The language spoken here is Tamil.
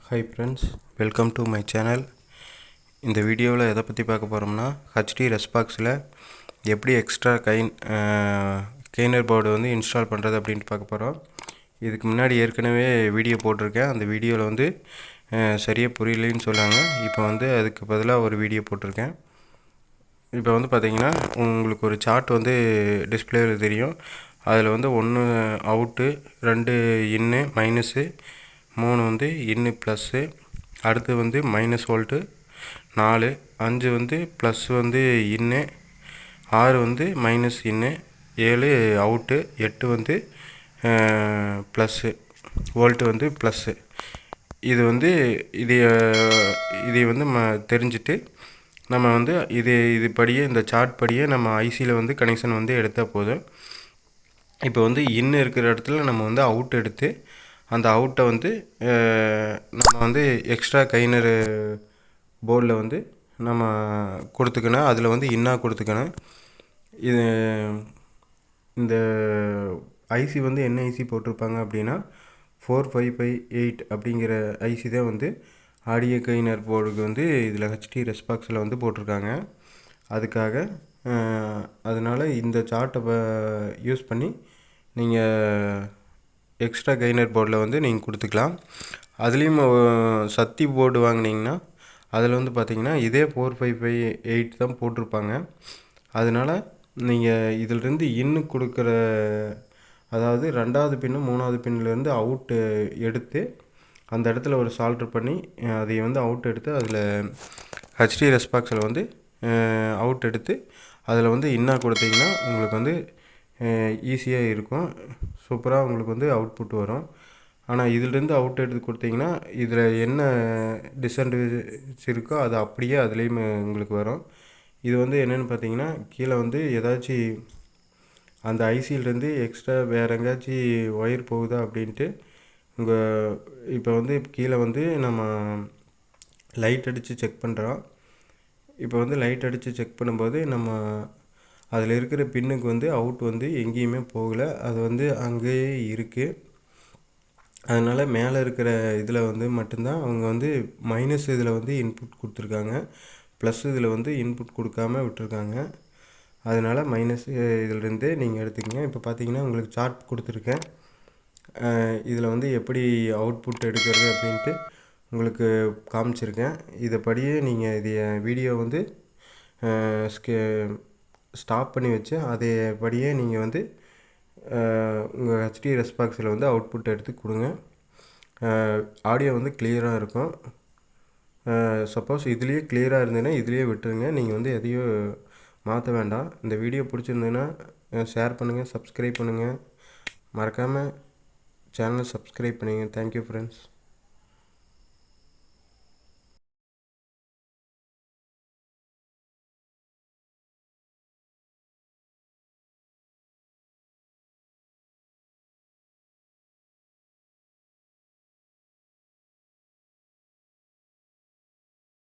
Hi friends, welcome to my channel. இந்த வீடியோவில் எதை பற்றி பார்க்க போகிறோம்னா ஹெச்டி ரெஸ்பாக்ஸில் எப்படி எக்ஸ்ட்ரா கெய்னர் போர்டு வந்து இன்ஸ்டால் பண்ணுறது அப்படின்ட்டு பார்க்க போகிறோம். இதுக்கு முன்னாடி ஏற்கனவே வீடியோ போட்டிருக்கேன். அந்த வீடியோவில் வந்து சரியாக புரியலைன்னு சொன்னாங்க. இப்போ வந்து அதுக்கு பதிலாக ஒரு வீடியோ போட்டிருக்கேன். இப்போ வந்து பார்த்திங்கன்னா உங்களுக்கு ஒரு சார்ட் வந்து டிஸ்பிளேவில் தெரியும். அதில் வந்து 1 அவுட்டு, 2 இன்னு மைனஸு, 3 வந்து இன்னு ப்ளஸ்ஸு, அடுத்து வந்து மைனஸ் வோல்ட்டு 4, 5 வந்து ப்ளஸ் வந்து இன்னு, 6 வந்து மைனஸ் இன்னு, 7 அவுட்டு, 8 வந்து ப்ளஸ்ஸு வோல்ட்டு வந்து ப்ளஸ்ஸு. இது வந்து இதை வந்து தெரிஞ்சுட்டு நம்ம வந்து இது படியே இந்த சார்ட் படியே நம்ம ஐசியில் வந்து கனெக்ஷன் வந்து எடுத்தால் போதும். இப்போ வந்து இன்னு இருக்கிற இடத்துல நம்ம வந்து அவுட் எடுத்து அந்த அவுட்டை வந்து நம்ம வந்து எக்ஸ்ட்ரா கைனர் போர்டில் வந்து நம்ம கொடுத்துக்கணும். அதில் வந்து இன்னாக கொடுத்துக்கணும். இது இந்த ஐசி வந்து என்ன ஐசி போட்டிருப்பாங்க அப்படின்னா 4558 அப்படிங்கிற ஐசி தான் வந்து ஆடியோ கைனர் போர்டுக்கு வந்து இதில் ஹெச்டி ரெஸ்பாக்ஸில் வந்து போட்டிருக்காங்க. அதுக்காக அதனால் இந்த சார்ட்டை யூஸ் பண்ணி நீங்கள் எக்ஸ்ட்ரா கைனர் போர்டில் வந்து நீங்கள் கொடுத்துக்கலாம். அதுலேயும் சக்தி போர்டு வாங்கினீங்கன்னா அதில் வந்து பார்த்திங்கன்னா இதே 4558 தான் போட்டிருப்பாங்க. அதனால் நீங்கள் இதிலிருந்து இன்னு கொடுக்குற, அதாவது 2வது பின்னு 3வது பின்னிலேருந்து அவுட்டு எடுத்து அந்த இடத்துல ஒரு சால்ட்ரு பண்ணி அதை வந்து அவுட் எடுத்து அதில் ஹெச்டி ரெஸ்பாக்ஸில் வந்து அவுட் எடுத்து அதில் வந்து இன்னாக கொடுத்தீங்கன்னா உங்களுக்கு வந்து ஈஸியாக இருக்கும். சூப்பராக உங்களுக்கு வந்து அவுட்புட் வரும். ஆனால் இதிலிருந்து அவுட் எடுத்து கொடுத்தீங்கன்னா இதில் என்ன டிஸ்அட்வான்டேஜ் இருக்கோ அது அப்படியே அதுலேயும் உங்களுக்கு வரும். இது வந்து என்னென்னு பார்த்தீங்கன்னா கீழே வந்து ஏதாச்சும் அந்த ஐசியிலேருந்து எக்ஸ்ட்ரா வேறு எங்கேயாச்சும் ஒயர் போகுதா அப்படின்ட்டு இப்போ வந்து கீழே வந்து நம்ம லைட் அடித்து செக் பண்ணுறோம். இப்போ வந்து லைட் அடித்து செக் பண்ணும்போது நம்ம அதில் இருக்கிற பின்னுக்கு வந்து அவுட் வந்து எங்கேயுமே போகலை. அது வந்து அங்கேயே இருக்குது. அதனால் மேலே இருக்கிற இதில் வந்து மட்டும்தான் அவங்க வந்து மைனஸ் இதில் வந்து இன்புட் கொடுத்துருக்காங்க, ப்ளஸ் இதில் வந்து இன்புட் கொடுக்காம விட்டுருக்காங்க. அதனால் மைனஸ் இதிலிருந்து நீங்கள் எடுத்துக்கங்க. இப்போ பார்த்தீங்கன்னா உங்களுக்கு சார்ட் கொடுத்துருக்கேன். இதில் வந்து எப்படி அவுட்புட் எடுக்கிறது அப்படின்ட்டு உங்களுக்கு காமிச்சிருக்கேன். இதைப்படியே நீங்கள் இது வீடியோ வந்து ஸ்டாப் பண்ணி வச்சு அதேபடியே நீங்கள் வந்து உங்கள் ஹெச்டி ரெஸ்பாக்ஸில் வந்து அவுட்புட் எடுத்து கொடுங்க. ஆடியோ வந்து கிளியராக இருக்கும். சப்போஸ் இதுலேயே கிளியராக இருந்ததுன்னா இதுலேயே விட்டுருங்க. நீங்கள் வந்து எதையும் மாற்ற வேண்டாம். இந்த வீடியோ பிடிச்சிருந்ததுன்னா ஷேர் பண்ணுங்கள், சப்ஸ்கிரைப் பண்ணுங்கள். மறக்காமல் சேனலை சப்ஸ்கிரைப் பண்ணுங்கள். Thank you friends.